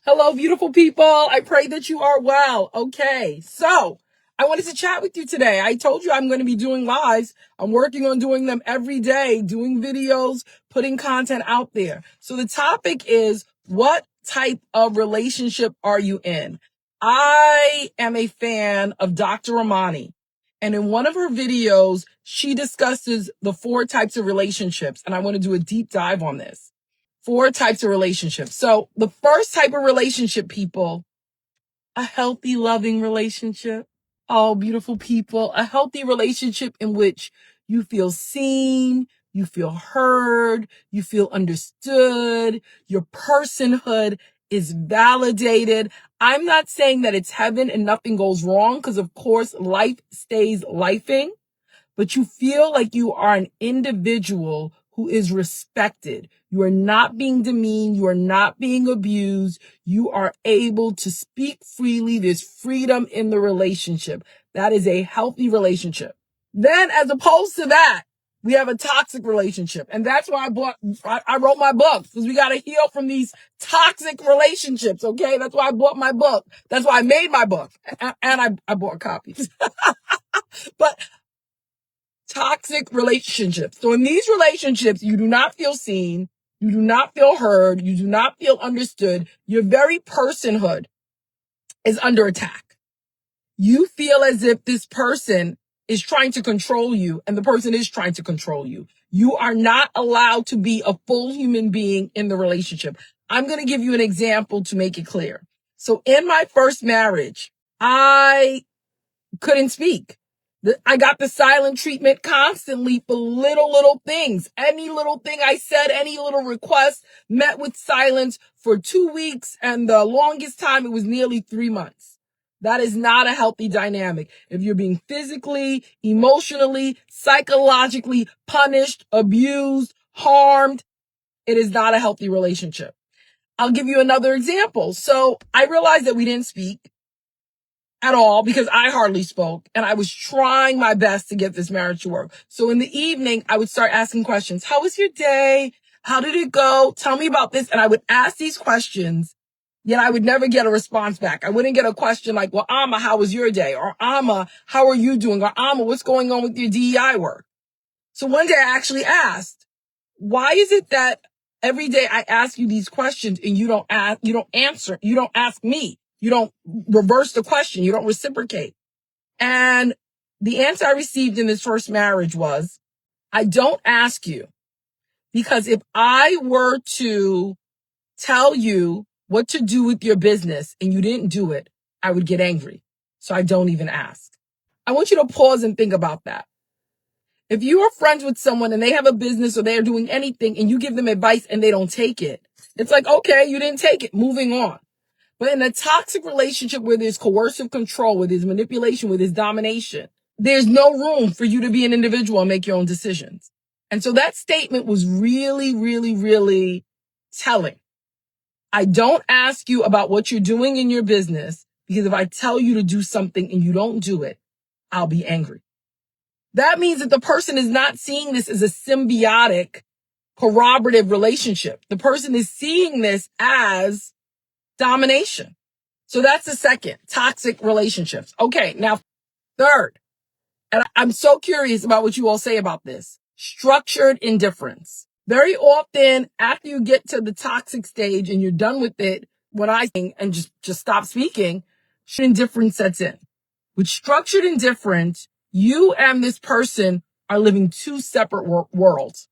Hello, beautiful people. I pray that you are well. Okay, so I wanted to chat with you today. I told you I'm going to be doing lives. I'm working on doing them every day, doing videos, putting content out there. So the topic is, what type of relationship are you in? I am a fan of Dr. Ramani. And in one of her videos, she discusses the 4 types of relationships. And I want to do a deep dive on this. 4 types of relationships. So the first type of relationship, people, a healthy, loving relationship. Oh, beautiful people, a healthy relationship in which you feel seen, you feel heard, you feel understood, your personhood is validated. I'm not saying that it's heaven and nothing goes wrong, because of course life stays lifing, but you feel like you are an individual who is respected. You are not being demeaned. You are not being abused. You are able to speak freely. There's freedom in the relationship. That is a healthy relationship. Then, as opposed to that, we have a toxic relationship. And that's why I wrote my book, because we got to heal from these toxic relationships. Okay. That's why I bought my book. That's why I made my book. And I bought copies. But toxic relationships. So in these relationships, you do not feel seen. You do not feel heard. You do not feel understood. Your very personhood is under attack. You feel as if this person is trying to control you, and the person is trying to control you. You are not allowed to be a full human being in the relationship. I'm going to give you an example to make it clear. So in my first marriage, I couldn't speak. I got the silent treatment constantly for little things. Any little thing I said, any little request met with silence for 2 weeks. And the longest time, it was nearly 3 months. That is not a healthy dynamic. If you're being physically, emotionally, psychologically punished, abused, harmed, it is not a healthy relationship. I'll give you another example. So I realized that we didn't speak at all, because I hardly spoke, and I was trying my best to get this marriage to work. So in the evening, I would start asking questions. How was your day? How did it go? Tell me about this. And I would ask these questions, yet I would never get a response back. I wouldn't get a question like, well, Amma, how was your day? Or Amma, how are you doing? Or Amma, what's going on with your DEI work? So one day I actually asked, why is it that every day I ask you these questions and you don't answer, you don't ask me? You don't reverse the question. You don't reciprocate. And the answer I received in this first marriage was, I don't ask you because if I were to tell you what to do with your business and you didn't do it, I would get angry. So I don't even ask. I want you to pause and think about that. If you are friends with someone and they have a business or they're doing anything and you give them advice and they don't take it, it's like, okay, you didn't take it, moving on. But in a toxic relationship where there's coercive control, where there's manipulation, where there's domination, there's no room for you to be an individual and make your own decisions. And so that statement was really telling. I don't ask you about what you're doing in your business, because if I tell you to do something and you don't do it, I'll be angry. That means that the person is not seeing this as a symbiotic, corroborative relationship. The person is seeing this as domination. So that's the second, toxic relationships. Okay, now third, and I'm so curious about what you all say about this, structured indifference. Very often, after you get to the toxic stage and you're done with it, when I think and just stop speaking, indifference sets in. With structured indifference, you and this person are living 2 separate worlds.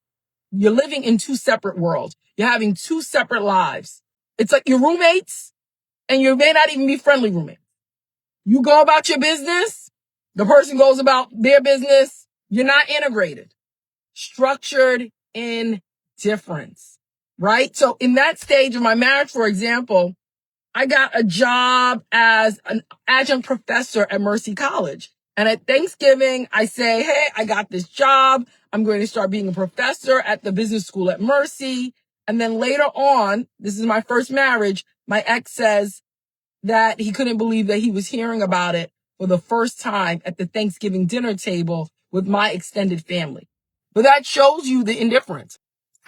You're living in 2 separate worlds. You're having 2 separate lives. It's like your roommates, and you may not even be friendly roommates. You go about your business, the person goes about their business. You're not integrated. Structured indifference, right? So in that stage of my marriage, for example, I got a job as an adjunct professor at Mercy College. And at Thanksgiving, I say, hey, I got this job. I'm going to start being a professor at the business school at Mercy. And then later on, this is my first marriage, my ex says that he couldn't believe that he was hearing about it for the first time at the Thanksgiving dinner table with my extended family. But that shows you the indifference.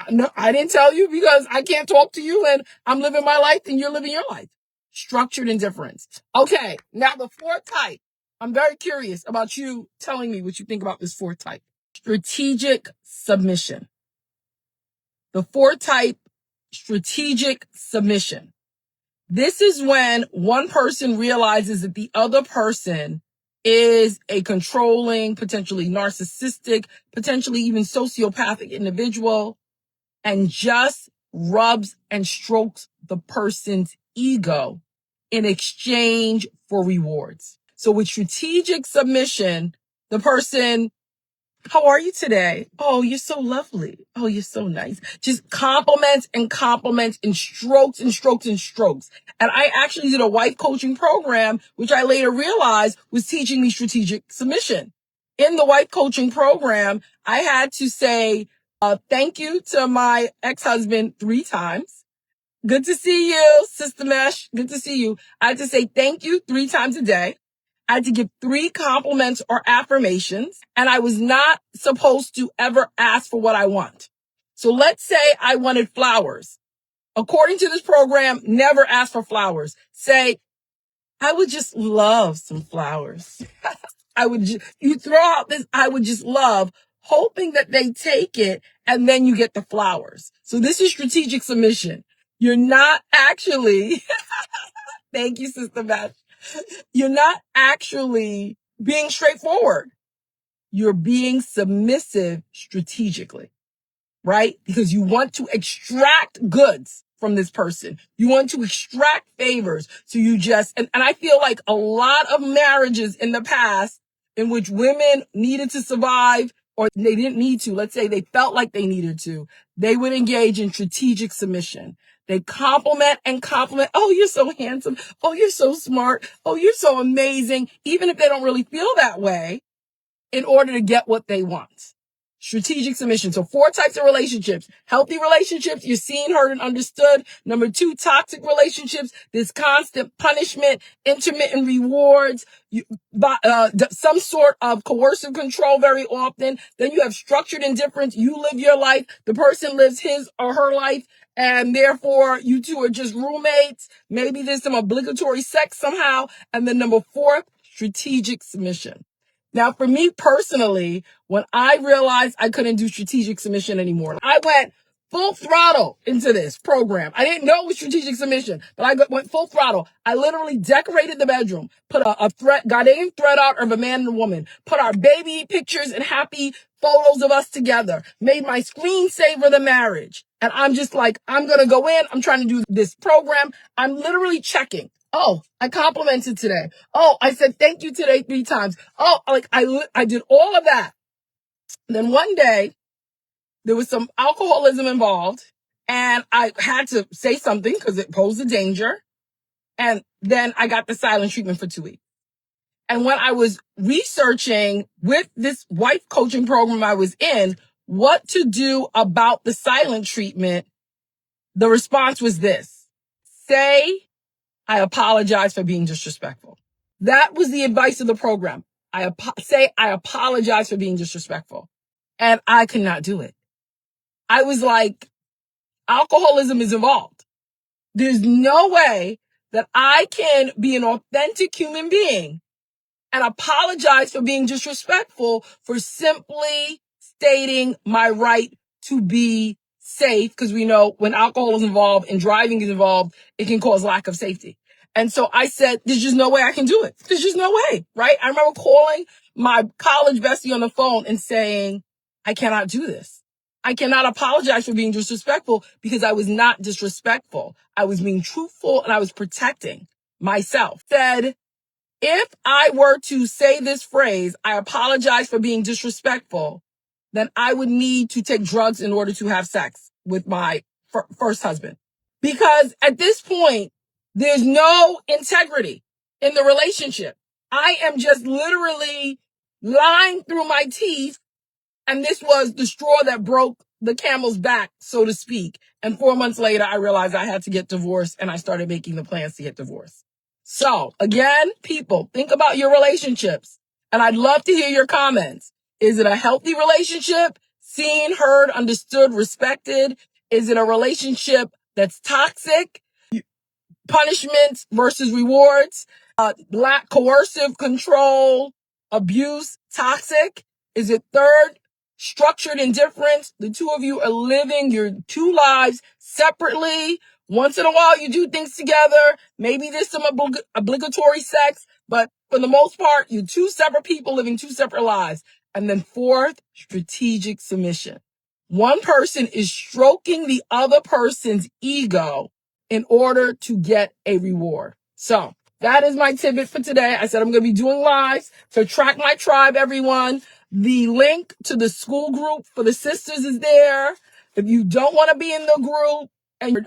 No, I didn't tell you because I can't talk to you and I'm living my life and you're living your life. Structured indifference. Okay, now the fourth type. I'm very curious about you telling me what you think about this fourth type. Strategic submission. The fourth type, strategic submission. This is when one person realizes that the other person is a controlling, potentially narcissistic, potentially even sociopathic individual, and just rubs and strokes the person's ego in exchange for rewards. So with strategic submission, the person, how are you today? Oh, you're so lovely. Oh, you're so nice. Just compliments and compliments and strokes and strokes and strokes. And I actually did a wife coaching program, which I later realized was teaching me strategic submission. In the wife coaching program, I had to say, thank you to my ex-husband 3 times. Good to see you, Sister Mesh. Good to see you. I had to say thank you 3 times a day. I had to give 3 compliments or affirmations, and I was not supposed to ever ask for what I want. So let's say I wanted flowers. According to this program, never ask for flowers. Say, I would just love some flowers. You throw out this, I would just love, hoping that they take it, and then you get the flowers. So this is strategic submission. You're not actually, thank you, Sister Beth. You're not actually being straightforward. You're being submissive strategically, right? Because you want to extract goods from this person. You want to extract favors. So you just, and I feel like a lot of marriages in the past in which women needed to survive or they didn't need to, let's say they felt like they needed to, they would engage in strategic submission. They compliment and compliment. Oh, you're so handsome. Oh, you're so smart. Oh, you're so amazing. Even if they don't really feel that way, in order to get what they want. Strategic submission. So 4 types of relationships. Healthy relationships, you're seen, heard, and understood. Number 2, toxic relationships. There's constant punishment, intermittent rewards, some sort of coercive control very often. Then you have structured indifference. You live your life. The person lives his or her life. And therefore, you two are just roommates. Maybe there's some obligatory sex somehow. And then number 4, strategic submission. Now, for me personally, when I realized I couldn't do strategic submission anymore, I went full throttle into this program. I didn't know it was strategic submission, but I went full throttle. I literally decorated the bedroom, put a Ghanaian thread out of a man and a woman, put our baby pictures and happy photos of us together, made my screensaver the marriage. And I'm just like, I'm going to go in. I'm trying to do this program. I'm literally checking. Oh, I complimented today. Oh, I said thank you today 3 times. Oh, like I did all of that. Then one day there was some alcoholism involved and I had to say something because it posed a danger. And then I got the silent treatment for 2 weeks. And when I was researching with this wife coaching program I was in, what to do about the silent treatment, the response was this: say, I apologize for being disrespectful. That was the advice of the program. I apologize for being disrespectful. And I could not do it. I was like, alcoholism is involved. There's no way that I can be an authentic human being and apologize for being disrespectful for simply stating my right to be safe. Because we know when alcohol is involved and driving is involved, it can cause lack of safety. And so I said, there's just no way I can do it. There's just no way, right? I remember calling my college bestie on the phone and saying, I cannot do this. I cannot apologize for being disrespectful because I was not disrespectful. I was being truthful and I was protecting myself. Said, if I were to say this phrase, I apologize for being disrespectful, then I would need to take drugs in order to have sex with my first husband. Because at this point, there's no integrity in the relationship. I am just literally lying through my teeth. And this was the straw that broke the camel's back, so to speak. And 4 months later, I realized I had to get divorced and I started making the plans to get divorced. So again, people, think about your relationships. And I'd love to hear your comments. Is it a healthy relationship? Seen, heard, understood, respected? Is it a relationship that's toxic? Punishments versus rewards? Lack, coercive control, abuse, toxic? Is it third? Structured indifference. The two of you are living your two lives separately. Once in a while, you do things together. Maybe there's some obligatory sex, but for the most part, you're two separate people living two separate lives. And then fourth, strategic submission. One person is stroking the other person's ego in order to get a reward. So that is my tidbit for today. I said I'm going to be doing lives. So track my tribe, everyone. The link to the school group for the sisters is there. If you don't want to be in the group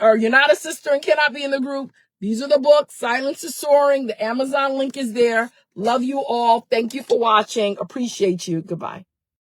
or you're not a sister and cannot be in the group, these are the books. Silence is Soaring. The Amazon link is there. Love you all. Thank you for watching. Appreciate you. Goodbye.